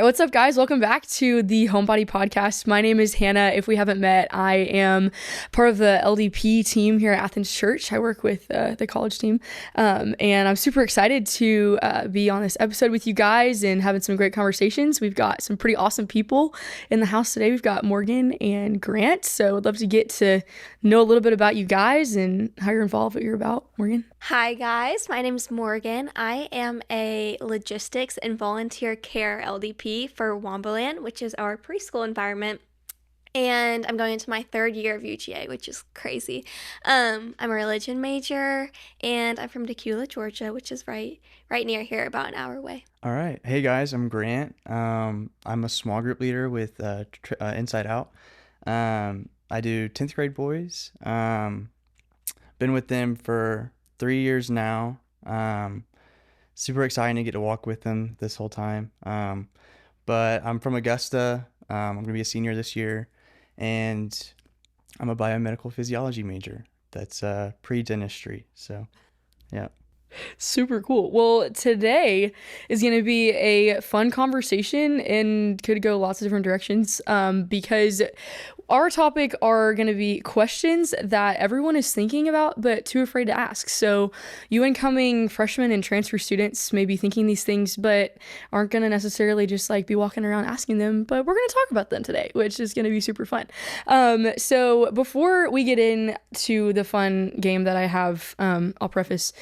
What's up, guys? Welcome back to the Homebody podcast. My name is Hannah. If we haven't met, I am part of the LDP team here at Athens Church. I work with the college team, and I'm super excited to be on this episode with you guys and having some great conversations. We've got some pretty awesome people in the house today. We've got Morgan and Grant, so I'd love to get to know a little bit about you guys and how you're involved, what you're about. Morgan? Hi guys, my name is Morgan. I am a logistics and volunteer care LDP for Womboland, which is our preschool environment. And I'm going into my third year of UGA, which is crazy. I'm a religion major, and I'm from Tequila, Georgia, which is right near here, about an hour away. All right. Hey guys, I'm Grant. I'm a small group leader with Inside Out. I do 10th grade boys. Been with them for 3 years now. Super exciting to get to walk with them this whole time. But I'm from Augusta. I'm going to be a senior this year, and I'm a biomedical physiology major. That's pre-dentistry. So, yeah. Super cool. Well, today is going to be a fun conversation and could go lots of different directions because our topic are going to be questions that everyone is thinking about but too afraid to ask. So you incoming freshmen and transfer students may be thinking these things but aren't going to necessarily just like be walking around asking them, but we're going to talk about them today, which is going to be super fun. So before we get into the fun game that I have, I'll preface,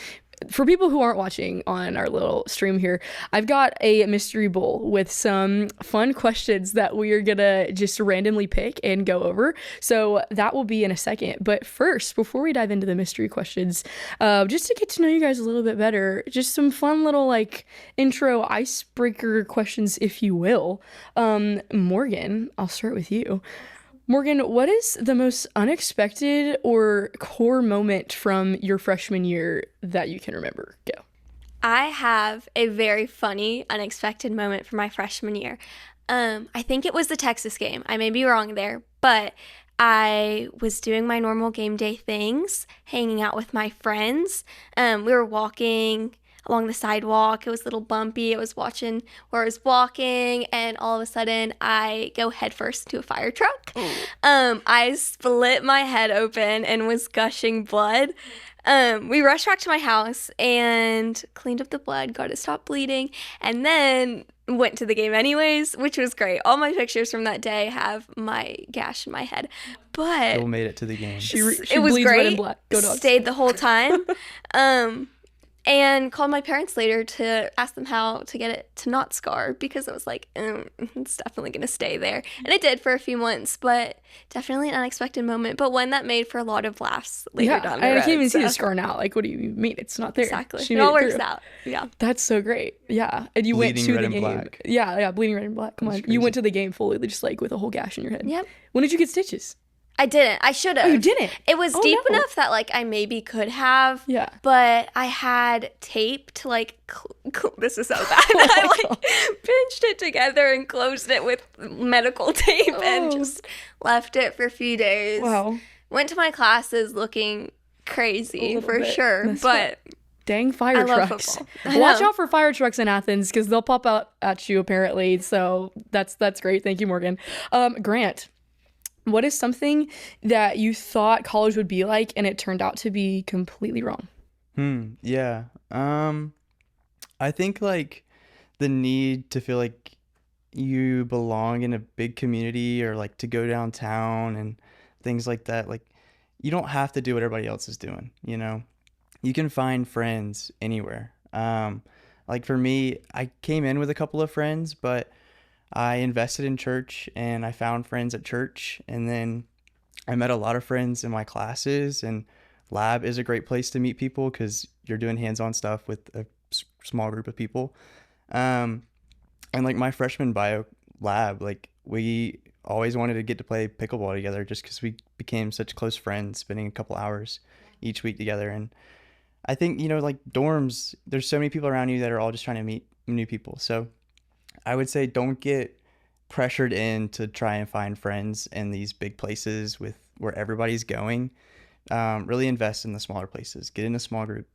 for people who aren't watching on our little stream here, I've got a mystery bowl with some fun questions that we are gonna just randomly pick and go over. So that will be in a second. But first, before we dive into the mystery questions, just to get to know you guys a little bit better, just some fun little like intro icebreaker questions, if you will. Morgan, I'll start with you. Morgan, what is the most unexpected or core moment from your freshman year that you can remember? Go. I have a very funny, unexpected moment for my freshman year. I think it was the Texas game. I may be wrong there, but I was doing my normal game day things, hanging out with my friends. We were walking along the sidewalk. It was a little bumpy. I was watching where I was walking, and all of a sudden I go headfirst into a fire truck. I split my head open and was gushing blood. We rushed back to my house and cleaned up the blood, got it stopped bleeding, and then went to the game anyways, which was great. All my pictures from that day have my gash in my head, but Still made it to the game. She it was bleeds great. red and black. Go Dogs. Stayed the whole time. And called my parents later to ask them how to get it to not scar, because I was like, it's definitely going to stay there. And it did for a few months, but definitely an unexpected moment, but one that made for a lot of laughs later down the road. I can't even see the scar now. Like, what do you mean? It's not there. Exactly. She It made all it works through. out. Yeah. That's so great. Yeah. And you Bleeding went to red the and game. black. Yeah, bleeding red and black. Come That's on. You went crazy. to the game fully, just like with a whole gash in your head. Yep. When did you get stitches? I didn't. I should have. Oh, you didn't? It was Oh, deep no. enough that like I maybe could have. Yeah. But I had tape to like, this is so bad. I like pinched it together and closed it with medical tape and Oh. just left it for a few days. Wow. Went to my classes looking crazy A little for bit sure. messed But Dang fire I love trucks. football. I Watch know. out for fire trucks in Athens because they'll pop out at you apparently. So that's great. Thank you, Morgan. Grant, what is something that you thought college would be like and it turned out to be completely wrong? Yeah. I think like the need to feel like you belong in a big community, or like to go downtown and things like that. Like, you don't have to do what everybody else is doing, you know? You can find friends anywhere. Like for me, I came in with a couple of friends, but I invested in church and I found friends at church, and then I met a lot of friends in my classes, and lab is a great place to meet people because you're doing hands-on stuff with a small group of people. And like my freshman bio lab, like we always wanted to get to play pickleball together just because we became such close friends, spending a couple hours each week together. And I think, you know, like dorms, there's so many people around you that are all just trying to meet new people. So I would say don't get pressured in to try and find friends in these big places with where everybody's going. Really invest in the smaller places. Get in a small group.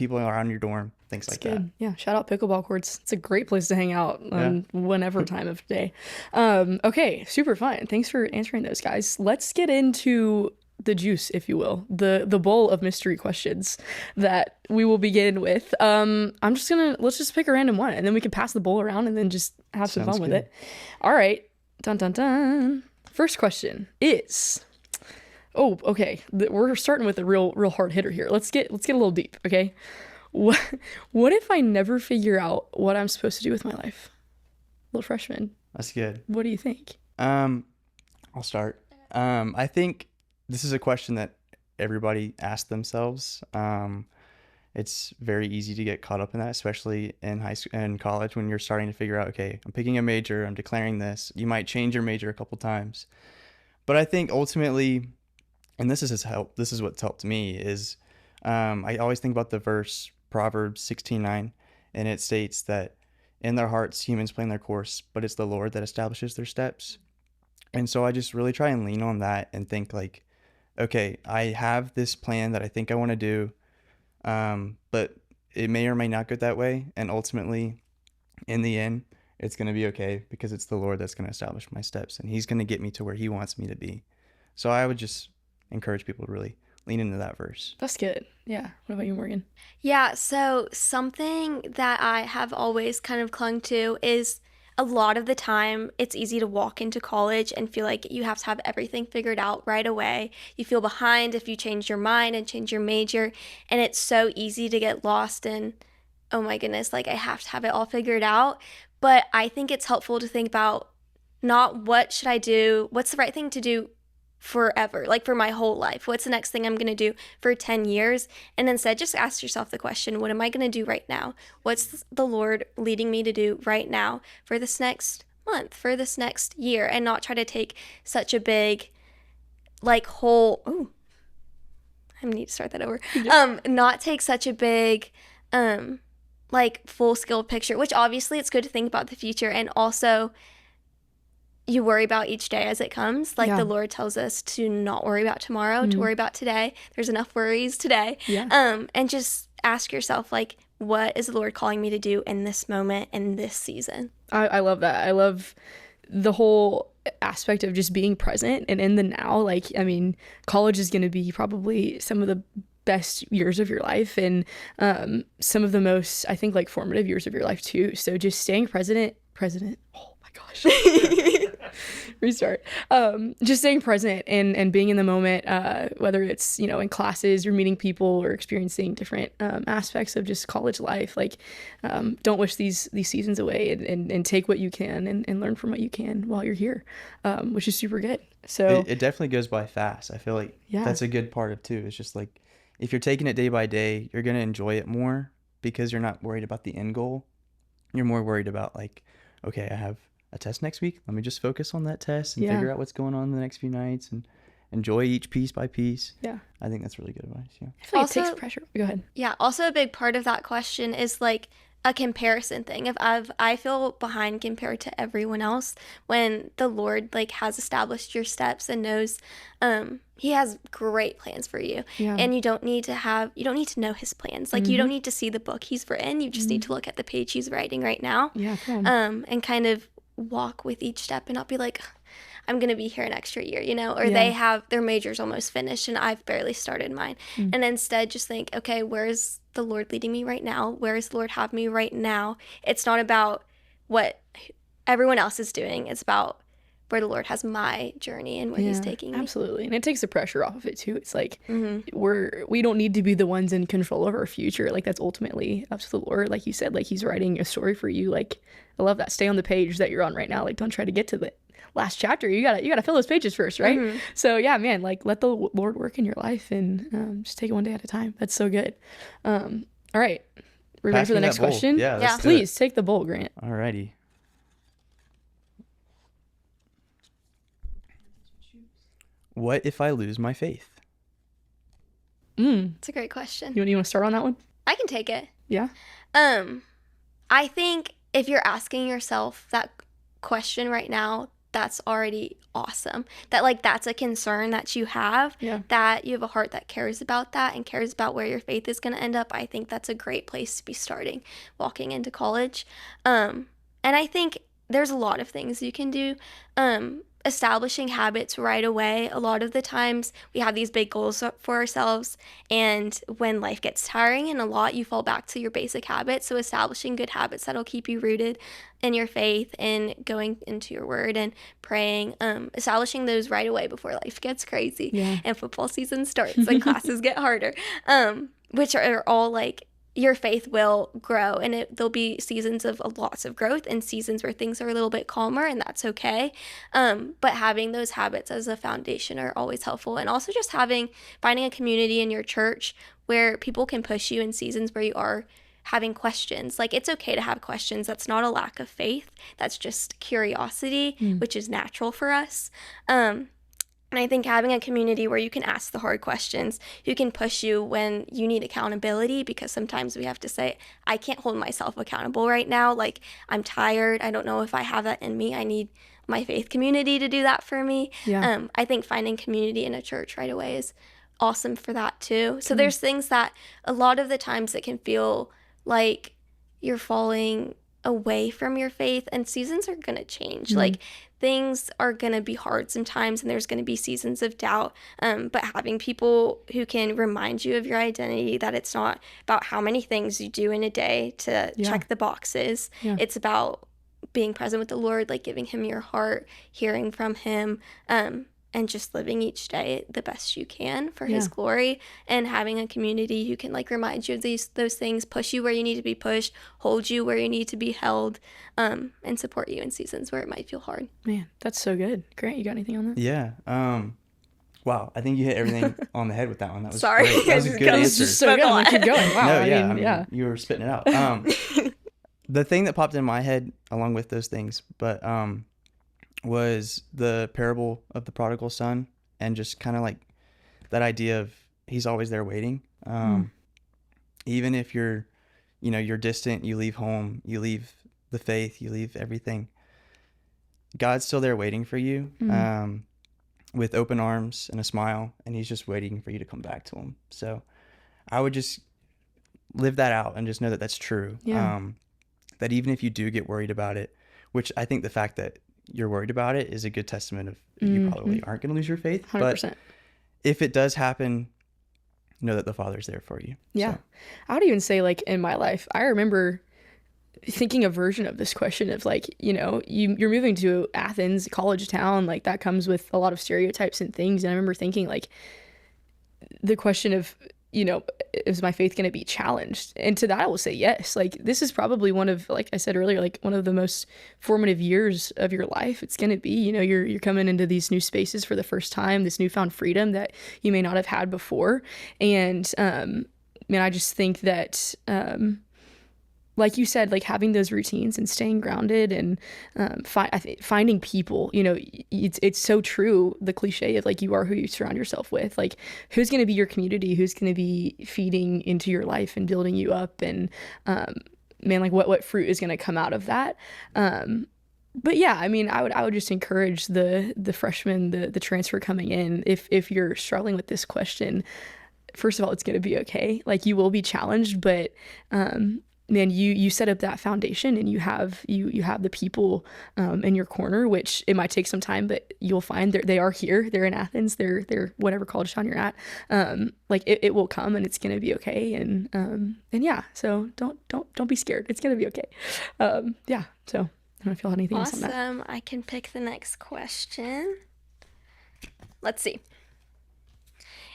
people around your dorm, things It's like that. good. Yeah. Shout out pickleball courts. It's a great place to hang out on whenever time of day. Okay. Super fun. Thanks for answering those, guys. Let's get into the juice, if you will, the bowl of mystery questions that we will begin with. Let's just pick a random one, and then we can pass the bowl around and then just have some Sounds fun with good. it. All right. Dun dun dun. First question is, oh, okay. We're starting with a real hard hitter here. Let's get a little deep, okay? What what if I never figure out what I'm supposed to do with my life? Little freshman, That's good. what do you think? I'll start. I think this is a question that everybody asks themselves. It's very easy to get caught up in that, especially in high school and college when you're starting to figure out, okay, I'm picking a major, I'm declaring this. You might change your major a couple times. But I think ultimately, and this is what's helped me, is I always think about the verse Proverbs 16:9, and it states that in their hearts humans plan their course, but it's the Lord that establishes their steps. And so I just really try and lean on that and think like, okay, I have this plan that I think I want to do, but it may or may not go that way. And ultimately, in the end, it's going to be okay because it's the Lord that's going to establish my steps and He's going to get me to where He wants me to be. So I would just encourage people to really lean into that verse. That's good. Yeah. What about you, Morgan? Yeah, so something that I have always kind of clung to is a lot of the time it's easy to walk into college and feel like you have to have everything figured out right away. You feel behind if you change your mind and change your major, and it's so easy to get lost in, oh my goodness, like I have to have it all figured out. But I think it's helpful to think about not what should I do, what's the right thing to do forever, like for my whole life. What's the next thing I'm going to do for 10 years? And instead, just ask yourself the question, what am I going to do right now? What's the Lord leading me to do right now for this next month, for this next year? And not try to take such a big, like, whole, oh, I need to start that over. Not take such a big, like, full scale picture, which obviously it's good to think about the future, and also you worry about each day as it comes. Like the Lord tells us to not worry about tomorrow, to worry about today. There's enough worries today. Yeah. And just ask yourself, like, what is the Lord calling me to do in this moment, in this season? I love that. I love the whole aspect of just being present and in the now. Like, I mean, college is going to be probably some of the best years of your life and some of the most, I think, like formative years of your life too. So just staying present. Oh my gosh. Restart. Just staying present and being in the moment, whether it's, you know, in classes or meeting people or experiencing different aspects of just college life. Like, don't wish these seasons away and take what you can and learn from what you can while you're here, which is super good. So it definitely goes by fast. I feel like that's a good part of too. It's just like, if you're taking it day by day, you're going to enjoy it more because you're not worried about the end goal. You're more worried about like, okay, I have a test next week. Let me just focus on that test and figure out what's going on in the next few nights and enjoy each piece by piece. Yeah. I think that's really good advice. Yeah. I feel like Also, it takes pressure. Go ahead. Yeah. Also, a big part of that question is like a comparison thing. If I feel behind compared to everyone else, when the Lord like has established your steps and knows He has great plans for you. Yeah. And you don't need to know His plans. Like you don't need to see the book He's written. You just need to look at the page He's writing right now. Yeah. Come on. And kind of walk with each step and not be like, I'm going to be here an extra year, you know, or they have their majors almost finished and I've barely started mine. And instead just think, okay, where's the Lord leading me right now? Where does the Lord have me right now? It's not about what everyone else is doing. It's about where the Lord has my journey and where He's taking me. Absolutely. And it takes the pressure off of it too. It's like we don't need to be the ones in control of our future. Like that's ultimately up to the Lord. Like you said, like He's writing a story for you. Like I love that. Stay on the page that you're on right now. Like don't try to get to the last chapter. You gotta fill those pages first, right? So yeah, man, like let the Lord work in your life and just take it one day at a time. That's so good. All right. We're ready for the next question? Yeah, let's do Please take the bowl, Grant. Alrighty. What if I lose my faith? It's a great question. You want to start on that one? I can take it. Yeah. I think if you're asking yourself that question right now, that's already awesome. That like that's a concern that you have, Yeah. that you have a heart that cares about that and cares about where your faith is going to end up. I think that's a great place to be starting walking into college. And I think there's a lot of things you can do. Establishing habits right away. A lot of the times we have these big goals for ourselves, and when life gets tiring and a lot, you fall back to your basic habits. So establishing good habits that'll keep you rooted in your faith and going into your word and praying, establishing those right away before life gets crazy and football season starts and classes get harder, which are all like your faith will grow, and there'll be seasons of lots of growth and seasons where things are a little bit calmer, and that's okay. But having those habits as a foundation are always helpful. And also just finding a community in your church where people can push you in seasons where you are having questions. Like, it's okay to have questions. That's not a lack of faith. That's just curiosity, which is natural for us. And I think having a community where you can ask the hard questions, who can push you when you need accountability, because sometimes we have to say, I can't hold myself accountable right now. Like, I'm tired. I don't know if I have that in me. I need my faith community to do that for me. Yeah. I think finding community in a church right away is awesome for that too. So there's things that a lot of the times it can feel like you're falling away from your faith, and seasons are going to change. Like, things are going to be hard sometimes, and there's going to be seasons of doubt. But having people who can remind you of your identity, that it's not about how many things you do in a day to check the boxes. It's about being present with the Lord, like giving him your heart, hearing from him, and just living each day the best you can for his glory, and having a community who can like remind you of those things, push you where you need to be pushed, hold you where you need to be held, and support you in seasons where it might feel hard. Man, that's so good. Grant, you got anything on that? Yeah. Wow, I think you hit everything on the head with that one. That was Sorry. great. That was a good That was answer. just so good. I'm like, keep going. Wow. No, I mean, you were spitting it out. The thing that popped in my head along with those things, but was the parable of the prodigal son, and just kind of like that idea of he's always there waiting. Even if you're distant, you leave home, you leave the faith, you leave everything, God's still there waiting for you, with open arms and a smile, and he's just waiting for you to come back to him. So I would just live that out and just know that that's true. That even if you do get worried about it, which I think the fact that you're worried about it is a good testament of you probably aren't going to lose your faith. 100%. But if it does happen, know that the Father's there for you. Yeah. So. I would even say, like, in my life, I remember thinking a version of this question of like, you're moving to Athens, college town, like that comes with a lot of stereotypes and things. And I remember thinking like the question of, is my faith going to be challenged? And to that, I will say yes. Like, this is probably one of, like I said earlier, like one of the most formative years of your life. It's going to be, you're coming into these new spaces for the first time, this newfound freedom that you may not have had before. And, man, I just think that, like you said, like having those routines and staying grounded and finding people, it's so true. The cliche of like, you are who you surround yourself with. Like, who's going to be your community? Who's going to be feeding into your life and building you up? And man, like what fruit is going to come out of that? But yeah, I mean, I would just encourage the freshmen, the transfer coming in, if you're struggling with this question, first of all, it's going to be okay. Like, you will be challenged, but man, you set up that foundation, and you have the people in your corner, which it might take some time, but you'll find they are here. They're in Athens. They're whatever college town you're at. Like it will come, and it's gonna be okay. And yeah, so don't be scared. It's gonna be okay. Yeah. So I don't know if y'all have anything else on that. Awesome. I can pick the next question. Let's see.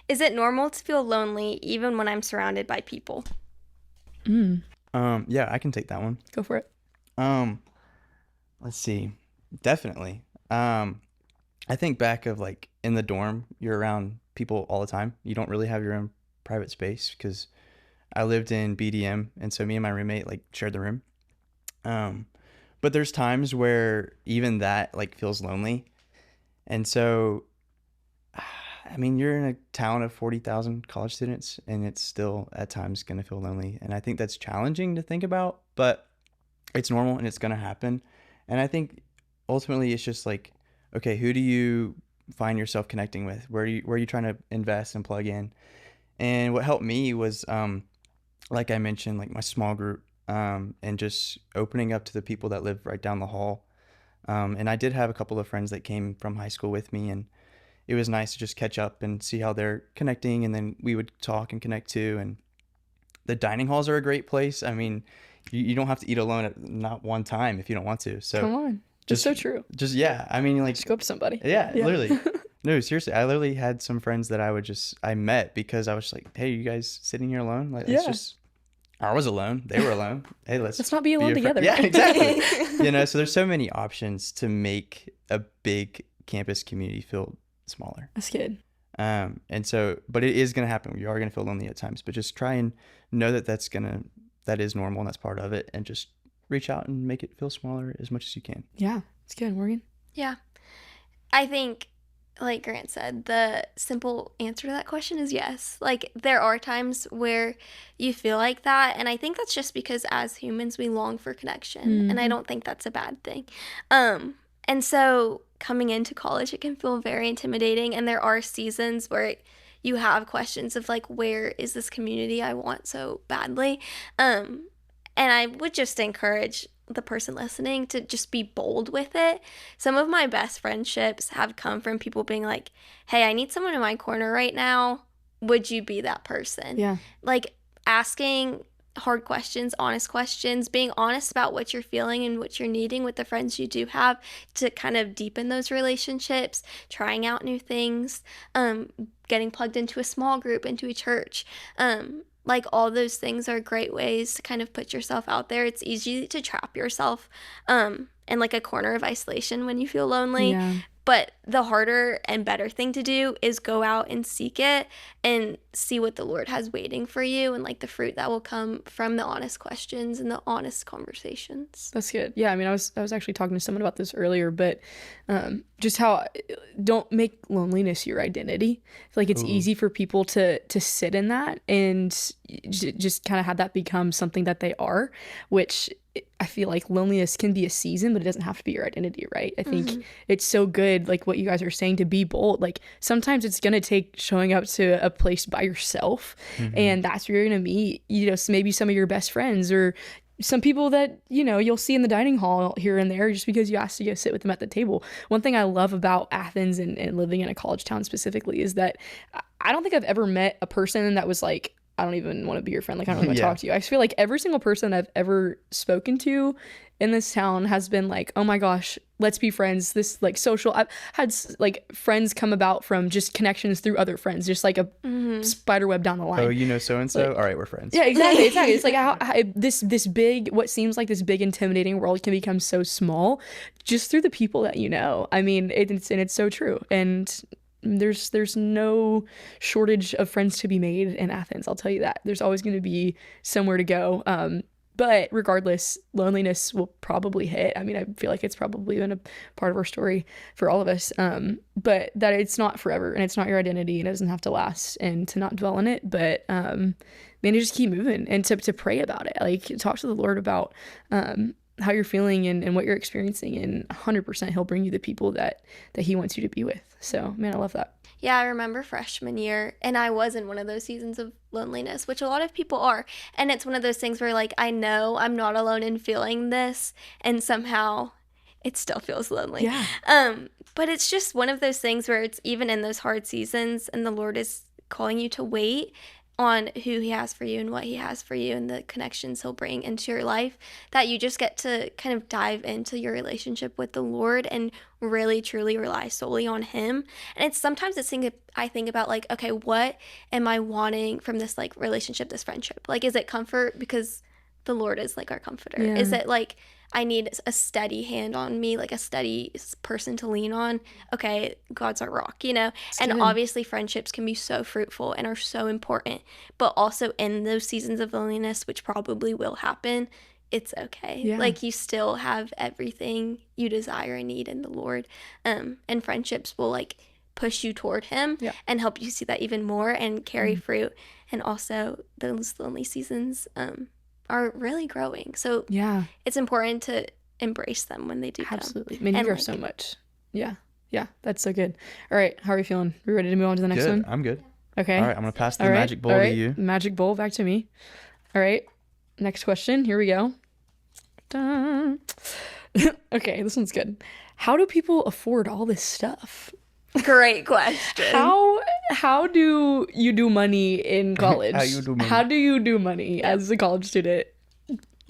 Is it normal to feel lonely even when I'm surrounded by people? Yeah, I can take that one. Go for it. Let's see. Definitely. I think back of like in the dorm, you're around people all the time. You don't really have your own private space, because I lived in BDM, and so me and my roommate like shared the room. But there's times where even that like feels lonely. And so, I mean, you're in a town of 40,000 college students, and it's still at times going to feel lonely. And I think that's challenging to think about, but it's normal and it's going to happen. And I think ultimately it's just like okay, who do you find yourself connecting with? Where are you trying to invest and plug in? And what helped me was, like I mentioned, like my small group, and just opening up to the people that live right down the hall. And I did have a couple of friends that came from high school with me, and it was nice to just catch up and see how they're connecting, and then we would talk and connect too. And the dining halls are a great place. I mean, you don't have to eat alone at not one time if you don't want to. So Come on. It's just so true. just yeah, I mean, like, Just go up to somebody. yeah, Yeah. literally. No, seriously, I literally had some friends that I met because I was just like, hey, you guys sitting here alone? Like, let's Yeah. just. I was alone. They were alone. Hey, Let's not be alone a friend. together. Yeah, exactly. So there's so many options to make a big campus community feel smaller. That's good. And so, but it is gonna happen. You are gonna feel lonely at times, but just try and know that that is normal and that's part of it, and just reach out and make it feel smaller as much as you can. Yeah, it's good, Morgan. Yeah. I think, like Grant said, the simple answer to that question is yes. Like, there are times where you feel like that, and I think that's just because as humans we long for connection, and I don't think that's a bad thing. And so coming into college, it can feel very intimidating, and there are seasons where you have questions of like, where is this community I want so badly? And I would just encourage the person listening to just be bold with it. Some of my best friendships have come from people being like, hey, I need someone in my corner right now. Would you be that person? Yeah. Like, asking hard questions, honest questions, being honest about what you're feeling and what you're needing with the friends you do have to kind of deepen those relationships, trying out new things, getting plugged into a small group, into a church. Like, all those things are great ways to kind of put yourself out there. It's easy to trap yourself in like a corner of isolation when you feel lonely. Yeah. But the harder and better thing to do is go out and seek it and see what the Lord has waiting for you, and like the fruit that will come from the honest questions and the honest conversations. That's good. Yeah, I mean, I was actually talking to someone about this earlier, but just how don't make loneliness your identity. I feel like it's easy for people to sit in that and just kind of have that become something that they are, which I feel like loneliness can be a season, but it doesn't have to be your identity, right? I think it's so good, like what you guys are saying, to be bold. Like, sometimes it's going to take showing up to a place by yourself, and that's where you're going to meet, maybe some of your best friends, or some people that, you'll see in the dining hall here and there just because you asked to go sit with them at the table. One thing I love about Athens and living in a college town specifically is that I don't think I've ever met a person that was like, I don't even want to be your friend. Like, I don't want to talk to you. I feel like every single person I've ever spoken to in this town has been like, oh my gosh, let's be friends. This like social, I've had like friends come about from just connections through other friends, just like a spider web down the line. Oh, you know so-and-so? All right, we're friends. Yeah, exactly. It's like how this big, what seems like this big intimidating world can become so small just through the people that you know. I mean, it's so true. And there's no shortage of friends to be made in Athens. I'll tell you that. There's always going to be somewhere to go. But regardless, loneliness will probably hit. I mean, I feel like it's probably been a part of our story for all of us. But that it's not forever, and it's not your identity, and it doesn't have to last, and to not dwell on it. But man, you just keep moving, and to pray about it. Like, talk to the Lord about how you're feeling and what you're experiencing, and 100% he'll bring you the people that he wants you to be with. So, man, I love that. Yeah, I remember freshman year, and I was in one of those seasons of loneliness, which a lot of people are. And it's one of those things where, like, I know I'm not alone in feeling this, and somehow it still feels lonely. Yeah. But it's just one of those things where it's even in those hard seasons, and the Lord is calling you to wait on who he has for you and what he has for you and the connections he'll bring into your life, that you just get to kind of dive into your relationship with the Lord and really truly rely solely on him. And it's sometimes I think about, like, okay, what am I wanting from this like relationship, this friendship? Like, is it comfort because the Lord is like our comforter? Yeah. Is it like I need a steady hand on me, like a steady person to lean on? Okay, God's our rock, And good. obviously friendships can be so fruitful and are so important, but also in those seasons of loneliness, which probably will happen, it's okay. Yeah. Like, you still have everything you desire and need in the Lord. And friendships will like push you toward him and help you see that even more and carry fruit. And also those lonely seasons are really growing. So Yeah. it's important to embrace them when they do come. Absolutely. Man, you And, grow like, so much. Yeah. Yeah, that's so good. All right, how are you feeling? We ready to move on to the next Good. one? I'm good. Okay. All right, I'm gonna pass the All right. magic bowl All to right. you. Magic bowl back to me. All right. Next question. Here we go. Dun. Okay, this one's good. How do people afford all this stuff? Great question. How do you do money in college? How you do money? How do you do money as a college student?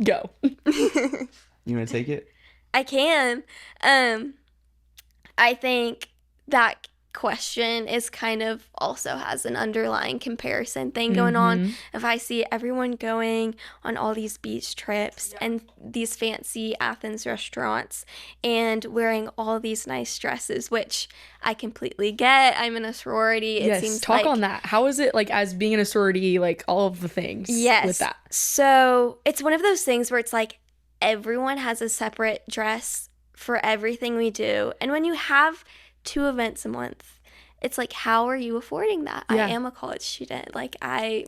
Go. You want to take it? I can. I think that question is kind of also has an underlying comparison thing going on. If I see everyone going on all these beach trips and these fancy Athens restaurants and wearing all these nice dresses, which I completely get. I'm in a sorority. It Yes, seems talk like, on that. How is it like as being in a sorority, like all of the things yes. with that? So it's one of those things where it's like everyone has a separate dress for everything we do. And when you have 2 events a month, it's like, how are you affording that? Yeah. I am a college student. Like I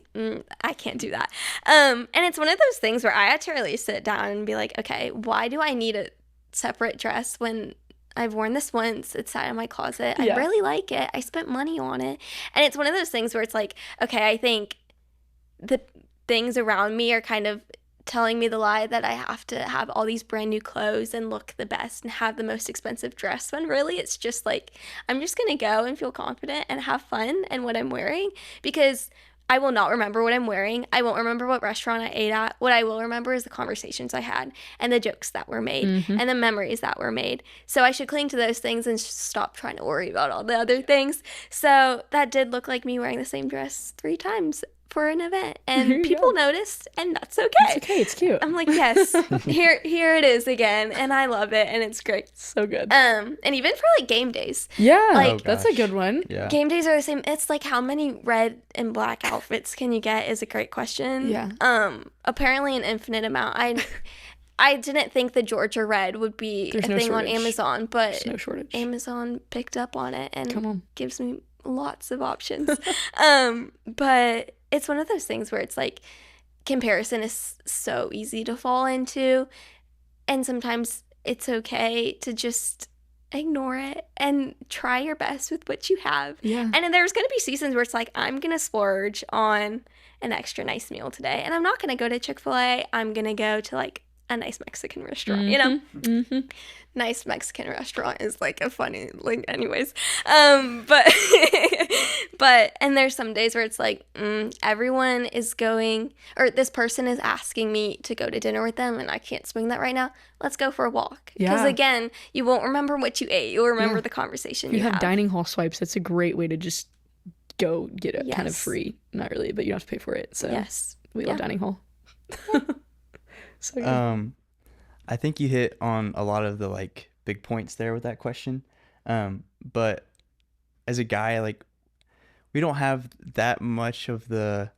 can't do that. And it's one of those things where I had to really sit down and be like, okay, why do I need a separate dress when I've worn this once? It's sat in my closet. Yeah. I really like it. I spent money on it. And it's one of those things where it's like, okay, I think the things around me are kind of telling me the lie that I have to have all these brand new clothes and look the best and have the most expensive dress, when really it's just like, I'm just gonna go and feel confident and have fun in what I'm wearing, because I will not remember what I'm wearing. I won't remember what restaurant I ate at. What I will remember is the conversations I had and the jokes that were made and the memories that were made. So I should cling to those things and stop trying to worry about all the other things. So that did look like me wearing the same dress 3 times for an event, and people noticed, and that's okay. It's okay. It's cute. I'm like, yes, here it is again, and I love it, and it's great. So good. And even for like game days, Yeah, like, that's a good one. Yeah. game days are the same. It's like, how many red and black outfits can you get is a great question. Yeah. Apparently an infinite amount. I didn't think the Georgia red would be There's a no thing on shortage. Amazon, but There's no shortage. Amazon picked up on it and Come on. gives me lots of options. But it's one of those things where it's like, comparison is so easy to fall into, and sometimes it's okay to just ignore it and try your best with what you have. Yeah. And then there's going to be seasons where it's like, I'm going to splurge on an extra nice meal today, and I'm not going to go to Chick-fil-A. I'm going to go to like a nice Mexican restaurant, you know? Nice Mexican restaurant is like a funny, like, anyways. But and there's some days where it's like, everyone is going, or this person is asking me to go to dinner with them, and I can't swing that right now. Let's go for a walk. Because Yeah. again, you won't remember what you ate. You'll remember the conversation You you have have. dining hall swipes. That's a great way to just go get it kind of Yes. free. Not really, but you don't have to pay for it. So Yes. we love Yeah. dining hall. So good. I think you hit on a lot of the like big points there with that question. But as a guy, like, we don't have that much of the,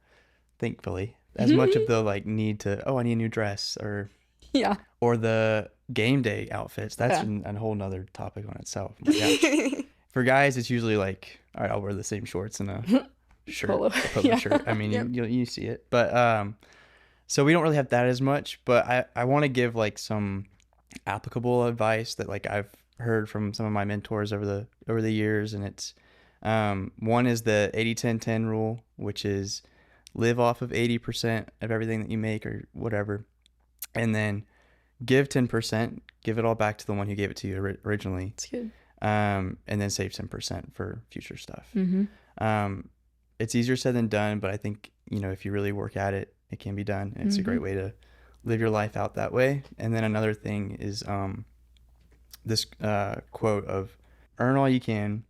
thankfully, as much of the like need to, I need a new dress, Yeah. or the game day outfits. That's Yeah. a whole nother topic on itself. My gosh. For guys, it's usually like, all right, I'll wear the same shorts and a shirt, Polo. a polo Yeah. shirt. I mean, you see it, but so we don't really have that as much. But I want to give like some applicable advice that like I've heard from some of my mentors over the years, and it's one is the 80-10-10 rule, which is live off of 80% of everything that you make or whatever, and then give 10%, give it all back to the one who gave it to you originally. It's good. And then save 10% for future stuff. Mm-hmm. It's easier said than done, but I think, if you really work at it, it can be done. And it's a great way to live your life out that way. And then another thing is this quote of earn all you can,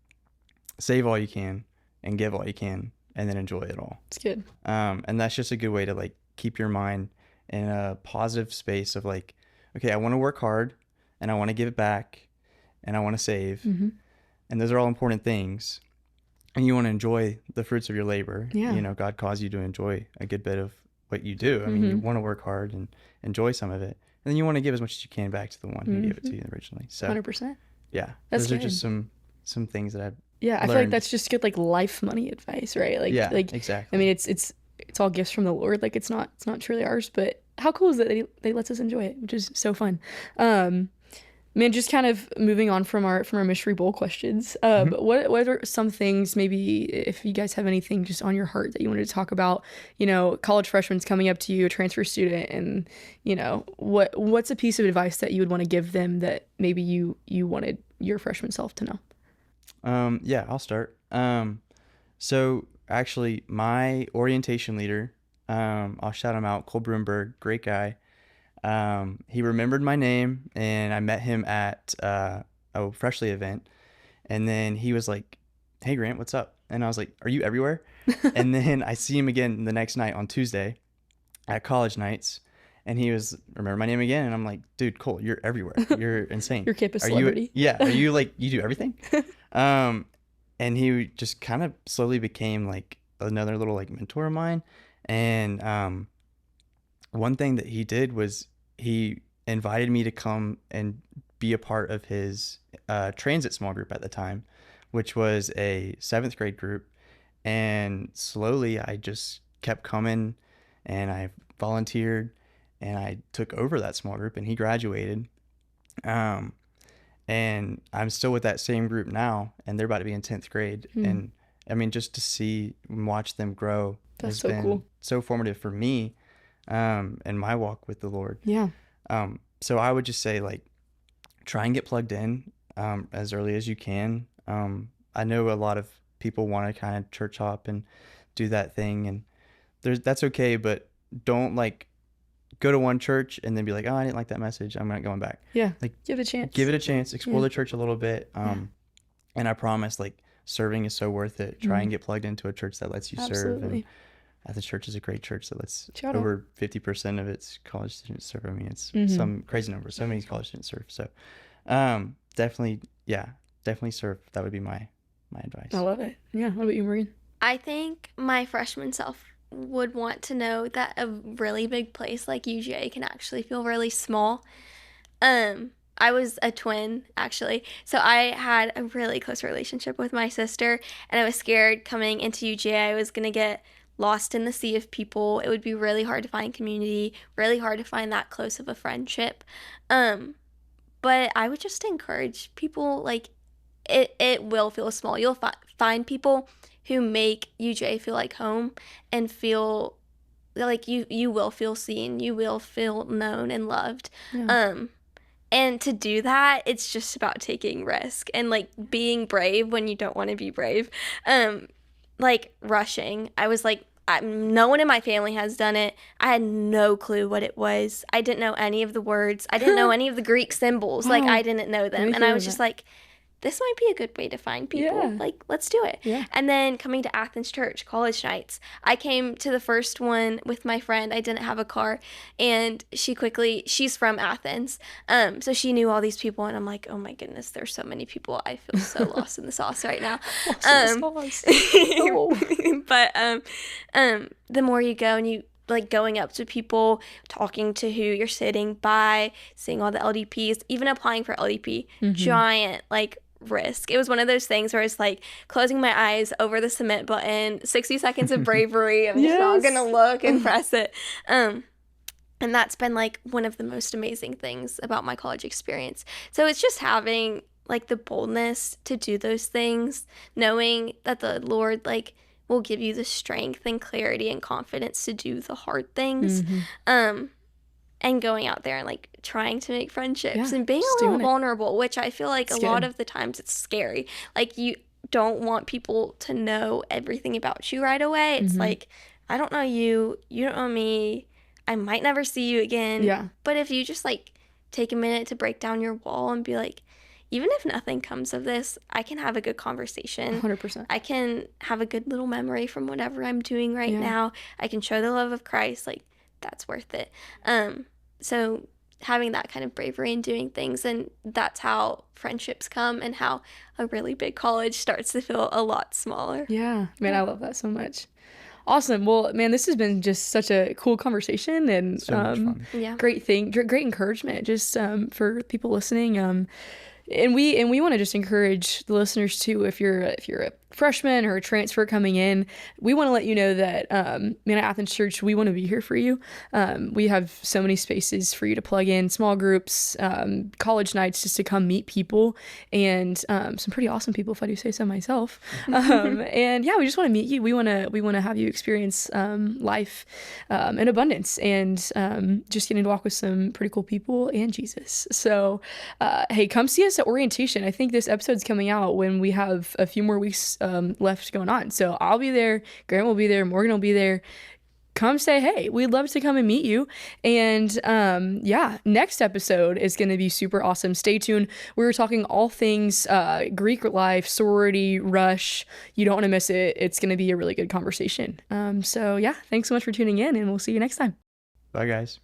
save all you can, and give all you can, and then enjoy it all. It's good. And that's just a good way to like keep your mind in a positive space of like, okay, I want to work hard, and I want to give it back, and I want to save. And those are all important things. And you want to enjoy the fruits of your labor. Yeah. God calls you to enjoy a good bit of what you do. I mean, you want to work hard and enjoy some of it. And then you want to give as much as you can back to the one who gave it to you originally. So 100%. yeah, That's those are good. just some things that I've Yeah, I feel like learned. that's just good, like, life money advice, right? Like, Yeah, like exactly. I mean, it's all gifts from the Lord. Like, it's not truly ours, but how cool is that he lets us enjoy it, which is so fun. Man, just kind of moving on from our mystery bowl questions. What are some things, maybe if you guys have anything just on your heart that you wanted to talk about? College freshmen's coming up to you, a transfer student, and what's a piece of advice that you would want to give them that maybe you wanted your freshman self to know? Yeah, I'll start. So actually, my orientation leader, I'll shout him out, Cole Broomberg, great guy. He remembered my name, and I met him at a Freshly event, and then he was like, "Hey Grant, what's up?" And I was like, "Are you everywhere?" And then I see him again the next night on Tuesday at college nights, and he was remember my name again, and I'm like, "Dude, Cole, you're everywhere. You're insane. Your campus Are celebrity." you? Yeah. Are you like you do everything? And he just kind of slowly became like another little like mentor of mine, and one thing that he did was he invited me to come and be a part of his transit small group at the time, which was a 7th grade group. And slowly I just kept coming, and I volunteered, and I took over that small group, and he graduated. And I'm still with that same group now, and they're about to be in 10th grade. And I mean, just to see and watch them grow That's has so been cool. so formative for me in my walk with the Lord. Yeah. So I would just say, like, try and get plugged in as early as you can. I know a lot of people want to kind of church hop and do that thing, and that's okay, but don't like go to one church and then be like, "Oh, I didn't like that message, I'm not going back." Yeah. Like, Give it a chance. give it a chance, explore Yeah. the church a little bit. And I promise, like, serving is so worth it. Try and get plugged into a church that lets you serve. And Absolutely. Athens Church is a great church that lets Shout out. over 50% of its college students serve. I mean, it's some crazy number. So many college students serve. So definitely serve. That would be my advice. I love it. Yeah. What about you, Morgan? I think my freshman self would want to know that a really big place like UGA can actually feel really small. I was a twin, actually, so I had a really close relationship with my sister, and I was scared coming into UGA I was going to get lost in the sea of people. It would be really hard to find community, really hard to find that close of a friendship. But I would just encourage people, like, it will feel small. You'll find people who make UJ feel like home and feel like you will feel seen, you will feel known and loved. Yeah. And to do that, it's just about taking risk and like being brave when you don't want to be brave. Like rushing. I was like, no one in my family has done it. I had no clue what it was. I didn't know any of the words. I didn't know any of the Greek symbols. Like, Wow. I didn't know them. Me And I too, was that. just like, this might be a good way to find people. Yeah. Like, let's do it. Yeah. And then coming to Athens Church, college nights. I came to the first one with my friend. I didn't have a car. And she's from Athens. So she knew all these people. And I'm like, oh my goodness, there's so many people. I feel so lost in the sauce right now. But the more you go and you like going up to people, talking to who you're sitting by, seeing all the LDPs, even applying for LDP, giant like risk. It was one of those things where it's like closing my eyes over the submit button, 60 seconds of bravery. I'm just not gonna look and press it. And that's been like one of the most amazing things about my college experience. So it's just having like the boldness to do those things, knowing that the Lord like will give you the strength and clarity and confidence to do the hard things. And going out there and like trying to make friendships and being a little vulnerable, which I feel like a lot of the times it's scary. Like, you don't want people to know everything about you right away. It's like, I don't know you, you don't know me, I might never see you again. Yeah. But if you just like take a minute to break down your wall and be like, even if nothing comes of this, I can have a good conversation. 100%. I can have a good little memory from whatever I'm doing right now. I can show the love of Christ. Like, that's worth it. So having that kind of bravery and doing things, and that's how friendships come and how a really big college starts to feel a lot smaller. Yeah. Man, I love that so much. Awesome. Well, man, this has been just such a cool conversation and So much fun. great encouragement just for people listening. And we want to just encourage the listeners too, if you're a freshman or a transfer coming in, we want to let you know that at Athens Church, we want to be here for you. We have so many spaces for you to plug in, small groups, college nights, just to come meet people, and some pretty awesome people, if I do say so myself. And yeah, we just want to meet you. We want to have you experience life in abundance, and just getting to walk with some pretty cool people and Jesus. So hey, come see us at orientation. I think this episode's coming out when we have a few more weeks left going on. So I'll be there, Grant will be there, Morgan will be there. Come say hey. We'd love to come and meet you. And yeah, next episode is going to be super awesome. Stay tuned. We're talking all things Greek life, sorority, rush. You don't want to miss it. It's going to be a really good conversation. So yeah, thanks so much for tuning in, and we'll see you next time. Bye, guys.